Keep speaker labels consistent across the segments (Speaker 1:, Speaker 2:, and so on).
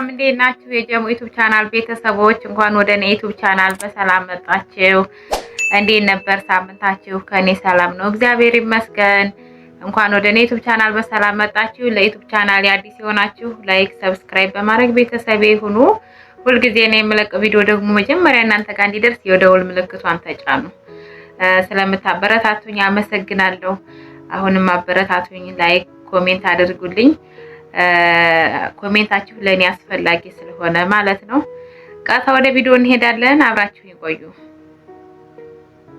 Speaker 1: እንዴት ናችሁ? የጀሙ ዩቲዩብ ቻናል ቤተሰቦች እንኳን ወደ እኔ ዩቲዩብ ቻናል በሰላም መጣችሁ። እንዴት ነበር ሳምንታችሁ? ከኔ ሰላም ነው እግዚአብሔር ይመስገን። እንኳን ወደ እኔ ዩቲዩብ ቻናል በሰላም መጣችሁ። ለዩቲዩብ ቻናል አዲስ የሆናችሁ ላይክ፣ ሰብስክራይብ በማድረግ ቤተሰቤ ሁኑ። ሁልጊዜ ነው የምለቀው ቪዲዮ ደግሞ መጀመሪያ እናንተ ጋር እንዲደርስ የደወል ምልክቷን ተጫኑ። ስለምታበረታቱኝ አመሰግናለሁ። አሁንም አበረታቱኝ፣ ላይክ ኮሜንት አድርጉልኝ። ኮሜንታችሁ ለኔ አስፈላጊ ስለሆነ ማለት ነው። ቀጥታ ወደ ቪዲዮ እንሄዳለን። አብራችሁ ይቆዩ።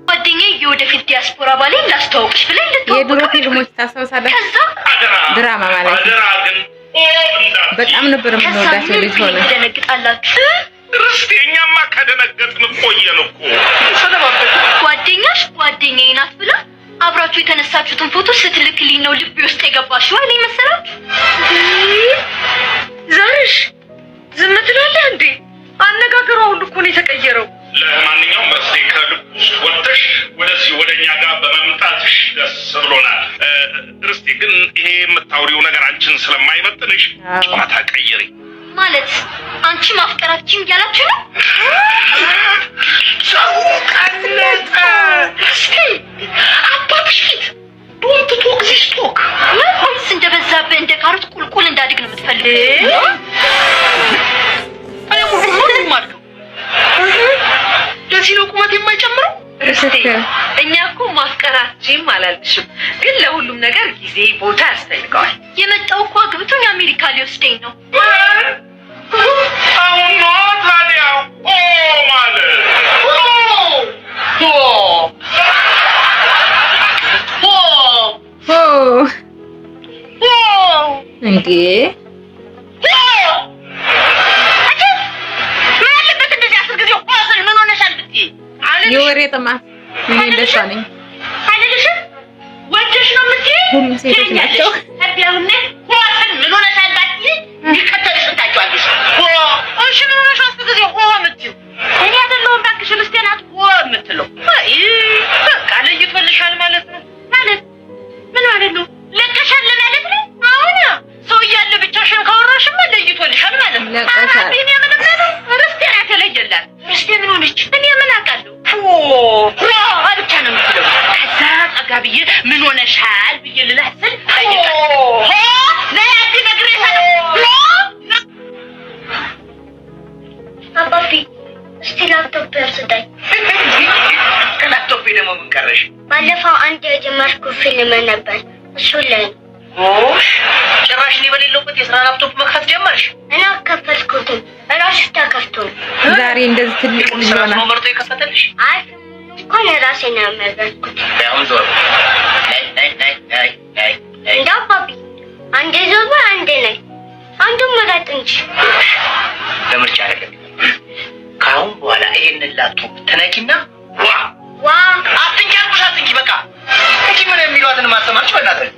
Speaker 2: ጓደኛዬ የወደፊት ዲያስፖራ ባሌ ላስተዋውቅሽ ብለኝ
Speaker 1: የድሮ ፊልሞች ታስታውሳለህ? ድራማ ማለት ነው። በጣም ነበር የምንወዳቸው ልጅ ሆነ
Speaker 2: ደነግጣላችሁ።
Speaker 3: ክርስቲያኛማ ከደነገጥን ቆየን እኮ።
Speaker 2: ጓደኛሽ ጓደኛዬ ናት ብላ አብራችሁ የተነሳችሁትን ፎቶ ስትልክልኝ ነው ልቤ ውስጥ የገባሽው አይደል መሰላችሁ? ዛሬሽ ዝም ትላለህ እንዴ? አነጋገሯ ሁሉ እኮ ነው የተቀየረው።
Speaker 3: ለማንኛውም ርስቴ ከልብ ውስጥ ወጥተሽ ወደዚህ ወደኛ ጋር በመምጣትሽ ደስ ብሎናል። ርስቴ ግን ይሄ የምታውሪው ነገር አንቺን ስለማይመጥንሽ ጨዋታ ቀይሪ።
Speaker 2: ማለት አንቺ ማፍቀራችን እያላችሁ ነው?
Speaker 3: ሰው ቀለጠ። እስኪ አባትሽ ፊት ዶንት ቶክ ዚስ ቶክ።
Speaker 2: ወይስ እንደበዛብህ እንደ ካሮት ቁልቁል እንዳድግ ነው የምትፈልገው?
Speaker 3: አይ ቁልቁል ማለት ነው። ለዚህ ነው ቁመት የማይጨምረው።
Speaker 2: እኛ እኮ ማፍቀራችን አላልሽም፣ ግን ለሁሉም ነገር ጊዜ ቦታ ያስፈልገዋል። የመጣው እኮ አግብቶኝ አሜሪካ ሊወስደኝ ነው።
Speaker 3: አሁን ነው ታዲያ ማለት
Speaker 1: እንዴ የወሬ ጥማት ምን እንደሳለኝ
Speaker 2: አይደልሽም? ወንድሽ ነው የምትይ?
Speaker 1: ሁሉም ሴቶች ናቸው።
Speaker 2: አቢያውነ ሆአን ምን ሆነሻል? ባትይ ይከተልሽ ታጫዋለሽ። እሺ ምን ሆነሽ አስከዚህ ሆ የምትይው? እኔ አይደለሁም ባክሽ፣ ልስቴ ናት ሆ የምትለው። በቃ ለይቶልሻል ማለት ነው። ማለት ምን ማለት ነው? ለቀሻል ማለት ነው። አሁን ሰው እያለ ብቻሽን ካወራሽማ ለይቶልሻል ማለት ነው።
Speaker 1: ለቀሻል
Speaker 2: እኔ ምን ማለት ርስቴ ናት የለየላት። ርስቴ ምን ሆነች? እኔ ምን አውቃለሁ? ብቻ ነው የምትለው። ከዛ ጠጋ ብዬ ምን ሆነሻል ብዬ ልላስል አባቢ እስቲ ላፕቶፕ ስጠኝ።
Speaker 3: ከላፕቶፕ ደግሞ ምን ቀረሽ?
Speaker 2: ባለፈው አንድ የጀመርኩ ፊልም ነበር፣ እሱ ላይ
Speaker 3: ጭራሽ እኔ በሌለውበት የስራ ላፕቶፕ መክፈት ጀመርሽ?
Speaker 2: እና ከፈትኩትም እራሱ ተከፍቶ
Speaker 1: ዛሬ እንደዚህ ትልቅ ልጅ ሆነ
Speaker 3: ነው መርጦ የከፈተልሽ?
Speaker 2: አይ እንኳን ራሴ ነው ያመረጥኩት።
Speaker 3: አሁን ዞር
Speaker 2: እንደ አባቢ አንዴ ዞር አንዴ ላይ አንዱ መረጥ እንጂ
Speaker 3: ለምርጫ አይደለም። ከአሁን በኋላ ይሄንን ላፕቶፕ ትነኪና ዋ አትንጫቁሽ፣ አትንኪ። በቃ እቺ ምን የሚሏትን ማሰማች በእናትህ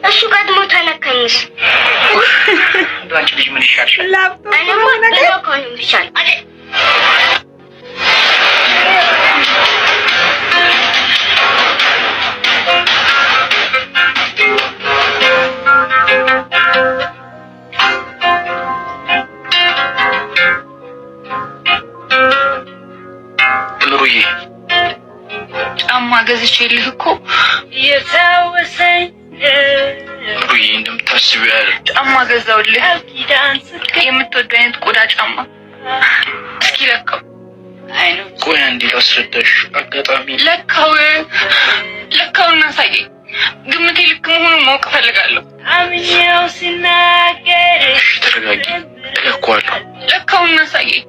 Speaker 2: እሱ ቀድሞ ተነካኝስ።
Speaker 3: አንቺ ልጅ ምን ይሻልሻል?
Speaker 1: ላፕቶፕ
Speaker 2: እኔማ በለኮን ይሻል አዴ
Speaker 3: ኑሩዬ
Speaker 4: ጫማ ገዝቼልህ እኮ
Speaker 2: የታወሰኝ
Speaker 3: ኑሩዬ እንደምታስቢው አይደል።
Speaker 4: ጫማ ገዛውልህ፣ የምትወደው አይነት ቆዳ ጫማ። እስኪ ለካው።
Speaker 3: ቆይ አንዴ ላስረዳሽ። አጋጣሚ
Speaker 4: ለካውና ሳየኝ። ግምቴ ልክ መሆኑን ማወቅ እፈልጋለሁ።
Speaker 2: አምኜው ሲናገር
Speaker 3: ተረጋጊ፣ እለካዋለሁ።
Speaker 4: ለካውና ሳየኝ።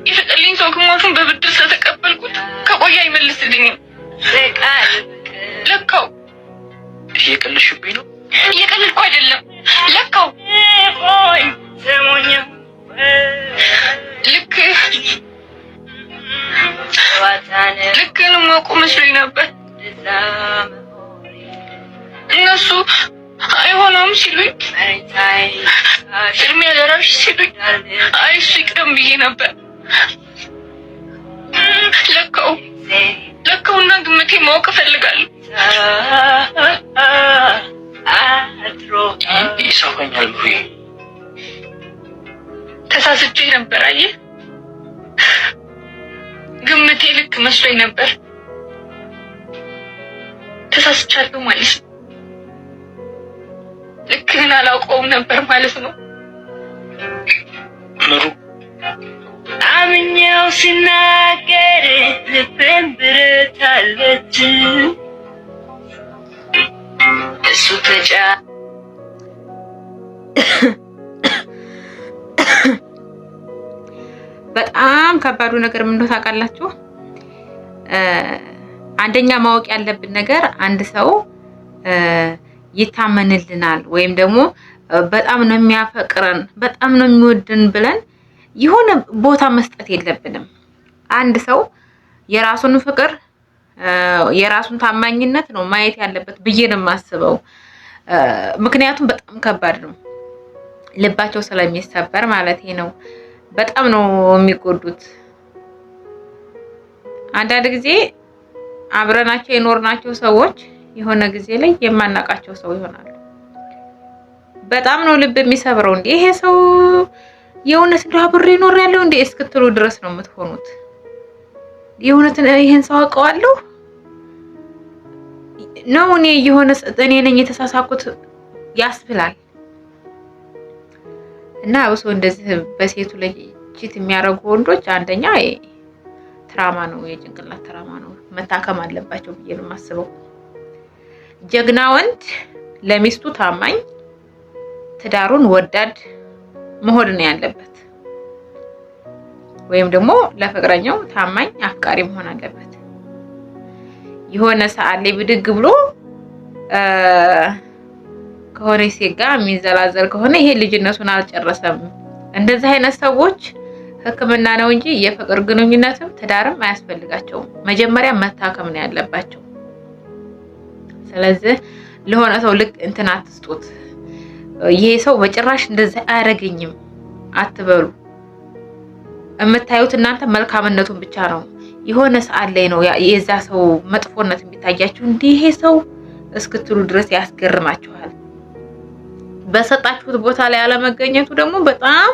Speaker 4: የሸጠልኝ ሰው ግማሹን በብድር ስለተቀበልኩት ከቆየ አይመልስልኝም። ለካው።
Speaker 3: እየቀለድሽብኝ ነው?
Speaker 4: እየቀለድኩ አይደለም። ለካው። ልክህን ማውቁ መስሎኝ ነበር። እነሱ አይሆንም ሲሉኝ፣ ቅድሚያ ደራሽ ሲሉኝ አይ እሱ ይቅደም ብዬ ነበር። ለካውና ግምቴ ማወቅ እፈልጋለሁ።
Speaker 3: ይሰፋኛል ብዬ
Speaker 4: ተሳስቼ ነበር። አየህ ግምቴ ልክ መስሎኝ ነበር። ተሳስቻለሁ ማለት ነው። ልክ ግን አላውቀውም ነበር ማለት ነው።
Speaker 3: ምሩ
Speaker 2: አምኜው ሲናገር ልቤን ብረት አለች እሱ
Speaker 1: በጣም ከባዱ ነገር ምን እንደሆነ ታውቃላችሁ? አንደኛ ማወቅ ያለብን ነገር አንድ ሰው ይታመንልናል ወይም ደግሞ በጣም ነው የሚያፈቅረን በጣም ነው የሚወድን ብለን የሆነ ቦታ መስጠት የለብንም። አንድ ሰው የራሱን ፍቅር የራሱን ታማኝነት ነው ማየት ያለበት ብዬ ነው የማስበው። ምክንያቱም በጣም ከባድ ነው፣ ልባቸው ስለሚሰበር ማለት ነው። በጣም ነው የሚጎዱት። አንዳንድ ጊዜ አብረናቸው የኖርናቸው ሰዎች የሆነ ጊዜ ላይ የማናቃቸው ሰው ይሆናሉ። በጣም ነው ልብ የሚሰብረው። እንዴ ይሄ ሰው የእውነት እንደው አብሬ ኖር ያለው እንዴ እስክትሉ ድረስ ነው የምትሆኑት። የእውነት ይሄን ሰው አውቀዋለሁ ነው እኔ የሆነ እኔ ነኝ የተሳሳኩት ያስብላል። እና አብሶ እንደዚህ በሴቱ ላይ ቺት የሚያደርጉ ወንዶች አንደኛ ትራማ ነው፣ የጭንቅላት ትራማ ነው፣ መታከም አለባቸው ብዬ ነው የማስበው። ጀግና ወንድ ለሚስቱ ታማኝ ትዳሩን ወዳድ መሆን ነው ያለበት፣ ወይም ደግሞ ለፍቅረኛው ታማኝ አፍቃሪ መሆን አለበት። የሆነ ሰዓት ላይ ብድግ ብሎ ከሆነ ሴት ጋር የሚዘላዘል ከሆነ ይሄ ልጅነቱን አልጨረሰም። እንደዚህ አይነት ሰዎች ሕክምና ነው እንጂ የፍቅር ግንኙነትም ትዳርም አያስፈልጋቸውም። መጀመሪያ መታከም ነው ያለባቸው። ስለዚህ ለሆነ ሰው ልክ እንትን አትስጡት። ይሄ ሰው በጭራሽ እንደዚህ አያረገኝም አትበሉ። የምታዩት እናንተ መልካምነቱን ብቻ ነው። የሆነ ሰዓት ላይ ነው የዛ ሰው መጥፎነት የሚታያችሁ። እንዲህ ይሄ ሰው እስክትሉ ድረስ ያስገርማችኋል። በሰጣችሁት ቦታ ላይ አለመገኘቱ ደግሞ በጣም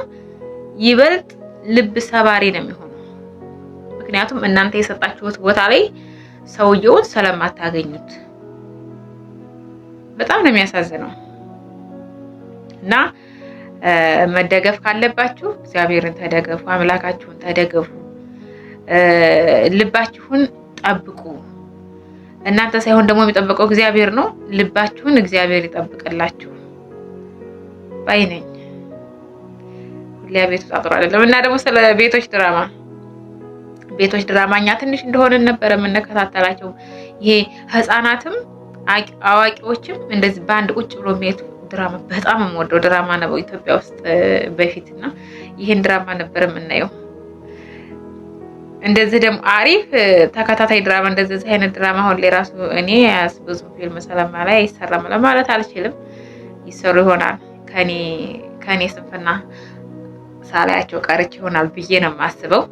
Speaker 1: ይበልጥ ልብ ሰባሪ ነው የሚሆነው። ምክንያቱም እናንተ የሰጣችሁት ቦታ ላይ ሰውየውን ስለማታገኙት በጣም ነው የሚያሳዝነው። እና መደገፍ ካለባችሁ እግዚአብሔርን ተደገፉ፣ አምላካችሁን ተደገፉ፣ ልባችሁን ጠብቁ። እናንተ ሳይሆን ደግሞ የሚጠብቀው እግዚአብሔር ነው። ልባችሁን እግዚአብሔር ይጠብቅላችሁ ባይ ነኝ። ሁሌ ቤቱ ጣጥሮ አይደለም። እና ደግሞ ስለ ቤቶች ድራማኛ ትንሽ እንደሆነ ነበር የምንከታተላቸው። ይሄ ህፃናትም አዋቂዎችም እንደዚህ በአንድ ቁጭ ብሎ የሚሄድ ድራማ በጣም የምወደው ድራማ ነው ኢትዮጵያ ውስጥ በፊትና ይሄን ድራማ ነበር የምናየው። እንደዚህ ደግሞ አሪፍ ተከታታይ ድራማ እንደዚህ አይነት ድራማ አሁን ላይ ራሱ እኔ ብዙ ፊልም ስለማላይ አይሰራም ለማለት አልችልም። ይሰሩ ይሆናል ከኔ ስንፍና ሳላያቸው ቀርቼ ይሆናል ብዬ ነው የማስበው።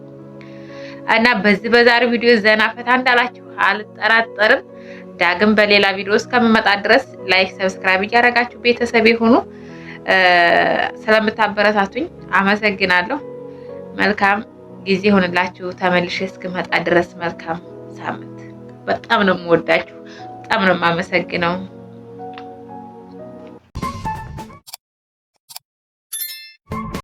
Speaker 1: እና በዛሬው ቪዲዮ ዘና ፈታ እንዳላችሁ አልጠራጠርም። ዳግም በሌላ ቪዲዮ እስከምመጣ ድረስ ላይክ፣ ሰብስክራይብ እያደረጋችሁ ቤተሰብ ይሁኑ። ስለምታበረታቱኝ አመሰግናለሁ። መልካም ጊዜ ሆነላችሁ። ተመልሼ እስክመጣ ድረስ መልካም ሳምንት። በጣም ነው የምወዳችሁ፣ በጣም ነው የማመሰግነው።